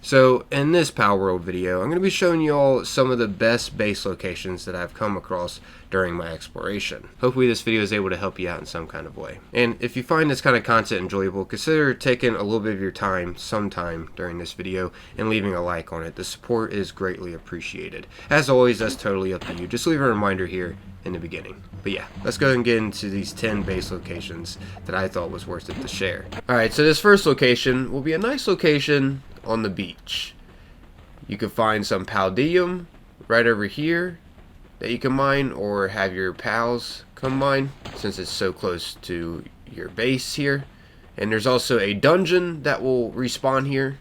So in this Palworld video, I'm going to be showing you all some of the best base locations that I've come across during my exploration. Hopefully this video is able to help you out in some kind of way. And if you find this kind of content enjoyable, consider taking a little bit of your time sometime during this video and leaving a like on it. The support is greatly appreciated. As always, that's totally up to you. Just leave a reminder here in the beginning. But yeah, let's go ahead and get into these 10 base locations that I thought was worth it to share. Alright, so this first location will be a nice location on the beach. You can find some palladium right over here that you can mine, or have your pals come mine since it's so close to your base here. And there's also a dungeon that will respawn here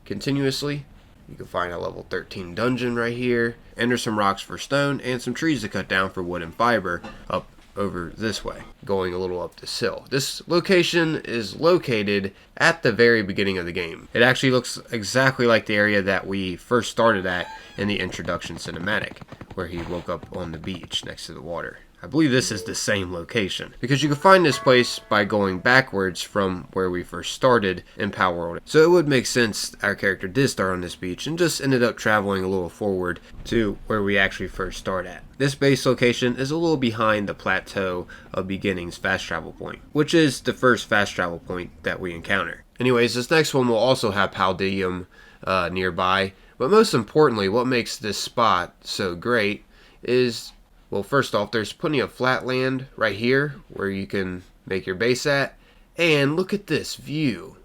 continuously. You can find a level 13 dungeon right here, and there's some rocks for stone and some trees to cut down for wood and fiber up over this way, going a little up this hill. This location is located at the very beginning of the game. It actually looks exactly like the area that we first started at in the introduction cinematic, where he woke up on the beach next to the water. I believe this is the same location, because you can find this place by going backwards from where we first started in Palworld. So it would make sense our character did start on this beach and just ended up traveling a little forward to where we actually first start at. This base location is a little behind the Plateau of Beginnings fast travel point, which is the first fast travel point that we encounter. Anyways, this next one will also have palladium nearby, but most importantly, what makes this spot so great is, well, first off, there's plenty of flat land right here where you can make your base at. And look at this view.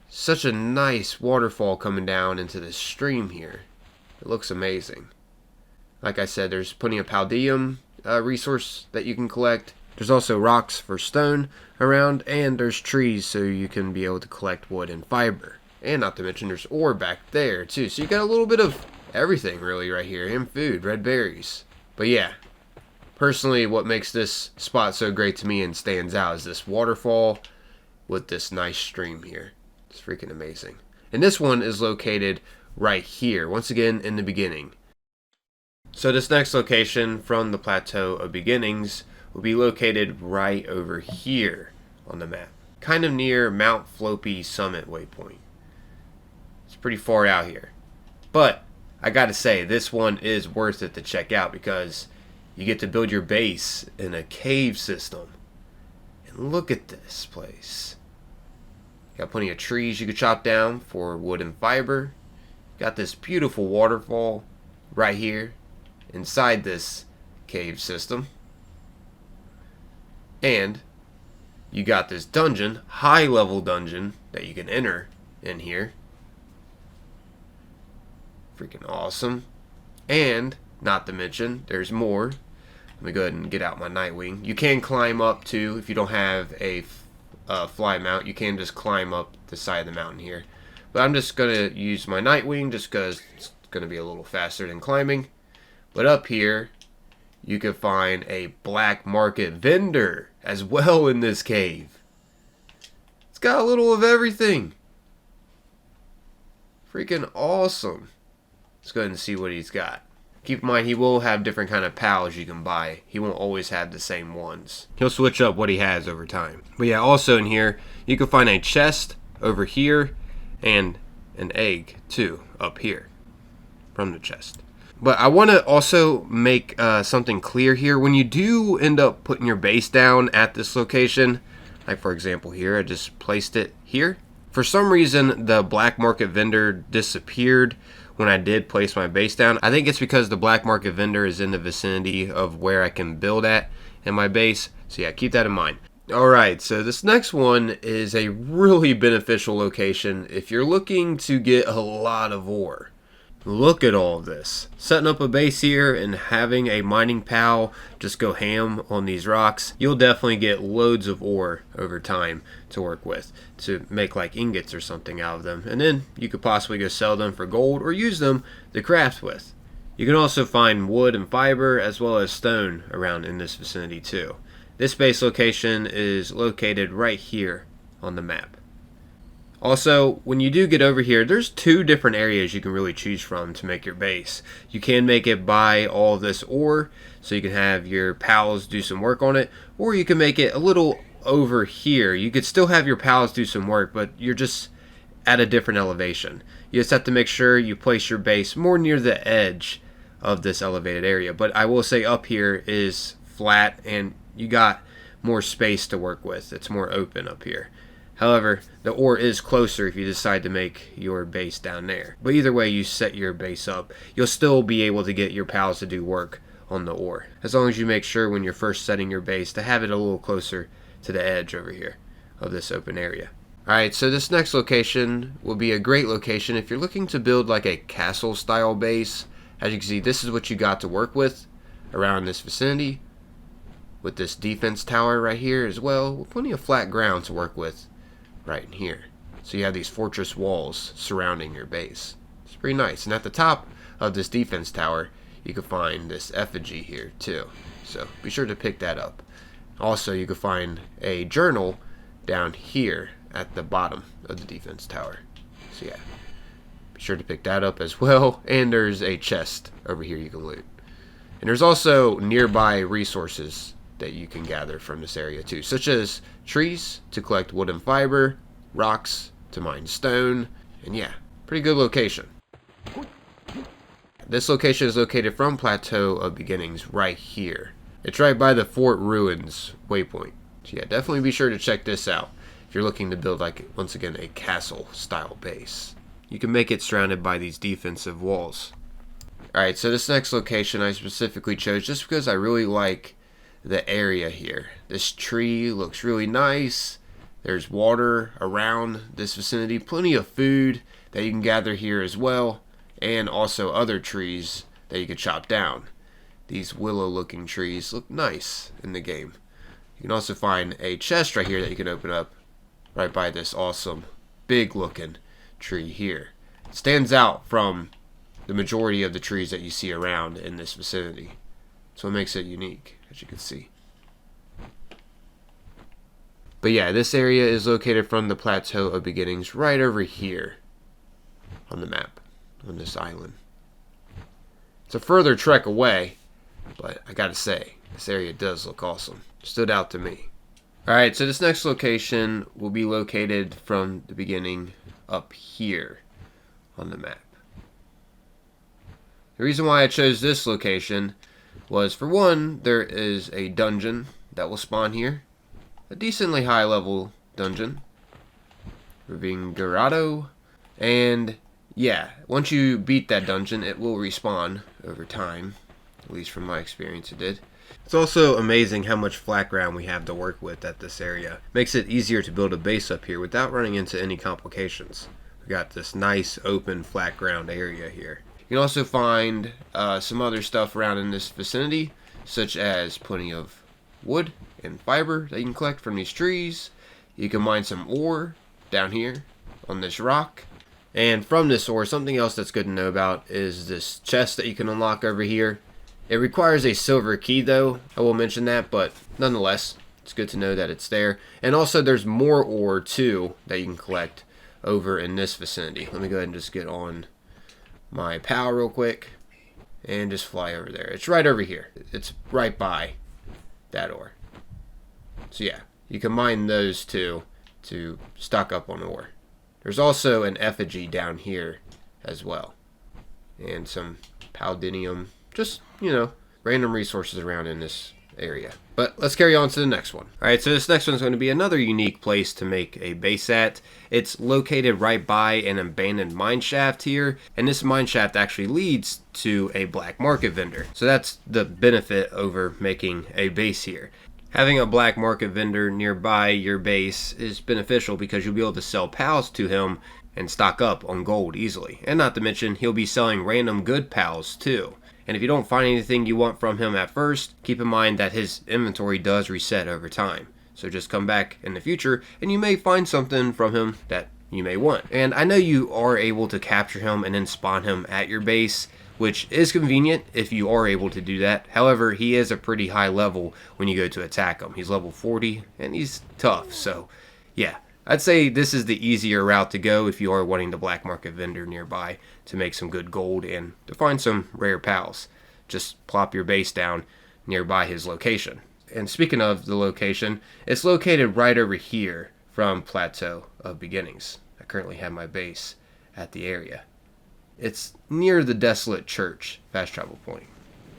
Such a nice waterfall coming down into this stream here. It looks amazing. Like I said, there's plenty of palladium resource that you can collect. There's also rocks for stone around, and there's trees so you can be able to collect wood and fiber. And not to mention there's ore back there too. So you got a little bit of everything really right here, and food, red berries. But yeah, personally what makes this spot so great to me and stands out is this waterfall with this nice stream here. It's freaking amazing. And this one is located right here, once again in the beginning. So this next location from the Plateau of Beginnings will be located right over here on the map, kind of near Mount Floppy Summit waypoint. It's pretty far out here, but I gotta say, this one is worth it to check out because you get to build your base in a cave system. And look at this place. Got plenty of trees you could chop down for wood and fiber. Got this beautiful waterfall right here inside this cave system. And you got this dungeon, high level dungeon, that you can enter in here. Freaking awesome. And not to mention there's more. Let me go ahead and get out my Nightwing. You can climb up too if you don't have a fly mount. You can just climb up the side of the mountain here, but I'm just gonna use my Nightwing just because it's gonna be a little faster than climbing. But up here you can find a black market vendor as well in this cave. It's got a little of everything. Freaking awesome. Let's go ahead and see what he's got. Keep in mind, he will have different kind of pals you can buy. He won't always have the same ones. He'll switch up what he has over time. But yeah, also in here, you can find a chest over here and an egg too up here from the chest. But I want to also make something clear here. When you do end up putting your base down at this location, like for example here, I just placed it here. For some reason, the black market vendor disappeared when I did place my base down. I think it's because the black market vendor is in the vicinity of where I can build at in my base. So yeah, keep that in mind. Alright, so this next one is a really beneficial location if you're looking to get a lot of ore. Look at all of this. Setting up a base here and having a mining pal just go ham on these rocks, you'll definitely get loads of ore over time to work with to make like ingots or something out of them. And then you could possibly go sell them for gold or use them to craft with. You can also find wood and fiber as well as stone around in this vicinity too. This base location is located right here on the map. Also, when you do get over here, there's two different areas you can really choose from to make your base. You can make it by all of this ore, so you can have your pals do some work on it, or you can make it a little over here. You could still have your pals do some work, but you're just at a different elevation. You just have to make sure you place your base more near the edge of this elevated area. But I will say up here is flat and you got more space to work with. It's more open up here. However, the ore is closer if you decide to make your base down there. But either way you set your base up, you'll still be able to get your pals to do work on the ore, as long as you make sure when you're first setting your base to have it a little closer to the edge over here of this open area. Alright, so this next location will be a great location if you're looking to build like a castle style base. As you can see, this is what you got to work with around this vicinity, with this defense tower right here as well, with plenty of flat ground to work with right in here. So you have these fortress walls surrounding your base. It's pretty nice. And at the top of this defense tower, you can find this effigy here too. So be sure to pick that up. Also, you can find a journal down here at the bottom of the defense tower. So yeah, be sure to pick that up as well. And there's a chest over here you can loot. And there's also nearby resources that you can gather from this area too, such as trees to collect wood and fiber, rocks to mine stone, and yeah, pretty good location. This location is located from Plateau of Beginnings right here. It's right by the Fort Ruins waypoint. So yeah, definitely be sure to check this out if you're looking to build, like, once again, a castle style base. You can make it surrounded by these defensive walls. Alright, so this next location I specifically chose just because I really like the area here. This tree looks really nice. There's water around this vicinity, plenty of food that you can gather here as well, and also other trees that you can chop down. These willow looking trees look nice in the game. You can also find a chest right here that you can open up right by this awesome big looking tree here. It stands out from the majority of the trees that you see around in this vicinity. So it makes it unique, as you can see. But yeah, this area is located from the Plateau of Beginnings right over here on the map, on this island. It's a further trek away, but I gotta say, this area does look awesome. Stood out to me. Alright, so this next location will be located from the beginning up here on the map. The reason why I chose this location was, for one, there is a dungeon that will spawn here. A decently high level dungeon. Ravingurado. And yeah, once you beat that dungeon, it will respawn over time. At least from my experience, it did. It's also amazing how much flat ground we have to work with at this area. Makes it easier to build a base up here without running into any complications. We got this nice open flat ground area here. You can also find some other stuff around in this vicinity, such as plenty of wood and fiber that you can collect from these trees. You can mine some ore down here on this rock. And from this ore, something else that's good to know about is this chest that you can unlock over here. It requires a silver key though, I will mention that, but nonetheless, it's good to know that it's there. And also there's more ore too that you can collect over in this vicinity. Let me go ahead and just get on my PAL real quick and just fly over there. It's right over here. It's right by that ore. So yeah, you can mine those two to stock up on ore. There's also an effigy down here as well. And some palladium. Just, you know, random resources around in this area. But let's carry on to the next one. Alright, so this next one is going to be another unique place to make a base at. It's located right by an abandoned mine shaft here. And this mine shaft actually leads to a black market vendor. So that's the benefit over making a base here. Having a black market vendor nearby your base is beneficial because you'll be able to sell pals to him and stock up on gold easily. And not to mention, he'll be selling random good pals too. And if you don't find anything you want from him at first, keep in mind that his inventory does reset over time. So just come back in the future and you may find something from him that you may want. And I know you are able to capture him and then spawn him at your base, which is convenient if you are able to do that. However, he is a pretty high level when you go to attack him. He's level 40 and he's tough. So yeah, I'd say this is the easier route to go if you are wanting the black market vendor nearby to make some good gold and to find some rare pals. Just plop your base down nearby his location. And speaking of the location, it's located right over here from Plateau of Beginnings. I currently have my base at the area. It's near the desolate church fast travel point.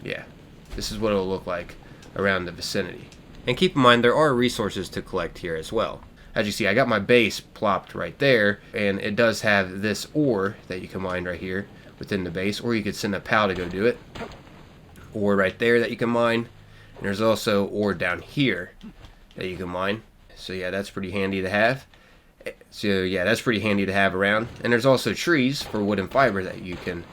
Yeah, this is what it'll look like around the vicinity. And keep in mind, there are resources to collect here as well. As you see, I got my base plopped right there, and it does have this ore that you can mine right here within the base, or you could send a pal to go do it. Ore right there that you can mine, and there's also ore down here that you can mine. So yeah, that's pretty handy to have. Around. And there's also trees for wood and fiber that you can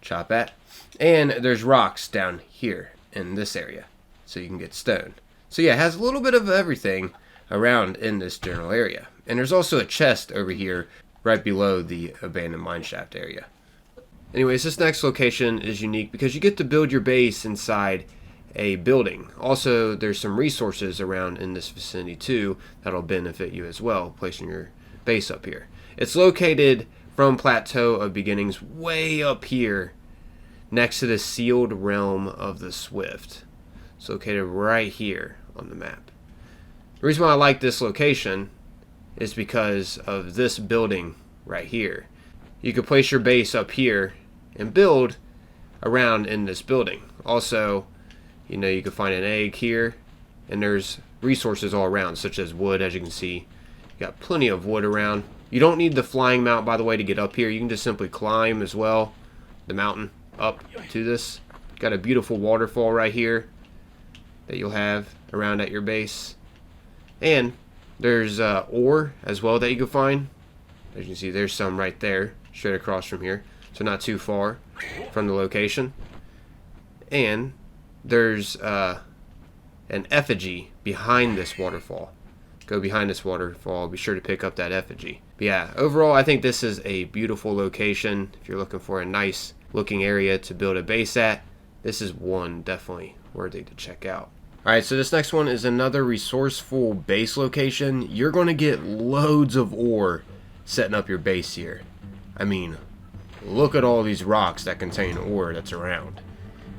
chop at. And there's rocks down here in this area, so you can get stone. So yeah, it has a little bit of everything around in this general area. And there's also a chest over here right below the abandoned mineshaft area. Anyways, this next location is unique because you get to build your base inside a building. Also, there's some resources around in this vicinity too that'll benefit you as well, placing your base up here. It's located from Plateau of Beginnings way up here next to the sealed realm of the Swift. It's located right here on the map. The reason why I like this location is because of this building right here. You could place your base up here and build around in this building. Also, you know, you can find an egg here, and there's resources all around, such as wood. As you can see, you got plenty of wood around. You don't need the flying mount, by the way, to get up here. You can just simply climb as well the mountain up to this. Got a beautiful waterfall right here that you'll have around at your base. And there's ore as well that you can find. As you can see, there's some right there, straight across from here. So not too far from the location. And there's an effigy behind this waterfall. Go behind this waterfall. Be sure to pick up that effigy. But yeah, overall, I think this is a beautiful location. If you're looking for a nice looking area to build a base at, this is one definitely worthy to check out. Alright, so this next one is another resourceful base location. You're going to get loads of ore setting up your base here. I mean, look at all these rocks that contain ore that's around.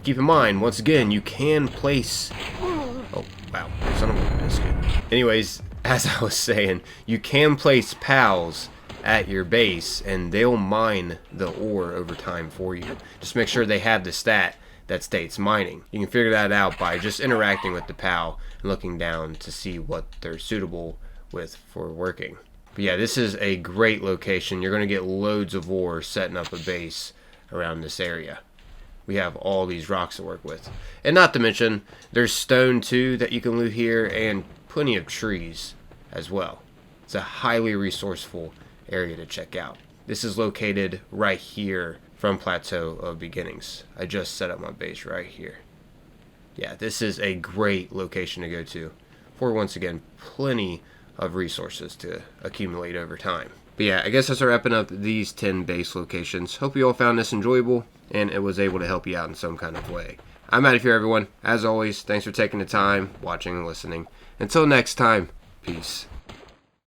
Keep in mind, once again, you can place... Oh, wow, son of a biscuit. Anyways, as I was saying, you can place pals at your base, and they'll mine the ore over time for you. Just make sure they have the stat that states mining. You can figure that out by just interacting with the pal and looking down to see what they're suitable with for working. But yeah, this is a great location. You're going to get loads of ore setting up a base around this area. We have all these rocks to work with. And not to mention, there's stone too that you can loot here, and plenty of trees as well. It's a highly resourceful area to check out. This is located right here from Plateau of Beginnings. I just set up my base right here. Yeah, this is a great location to go to for, once again, plenty of resources to accumulate over time. But yeah, I guess that's wrapping up these 10 base locations. Hope you all found this enjoyable and it was able to help you out in some kind of way. I'm out of here, everyone. As always, thanks for taking the time, watching and listening. Until next time, peace.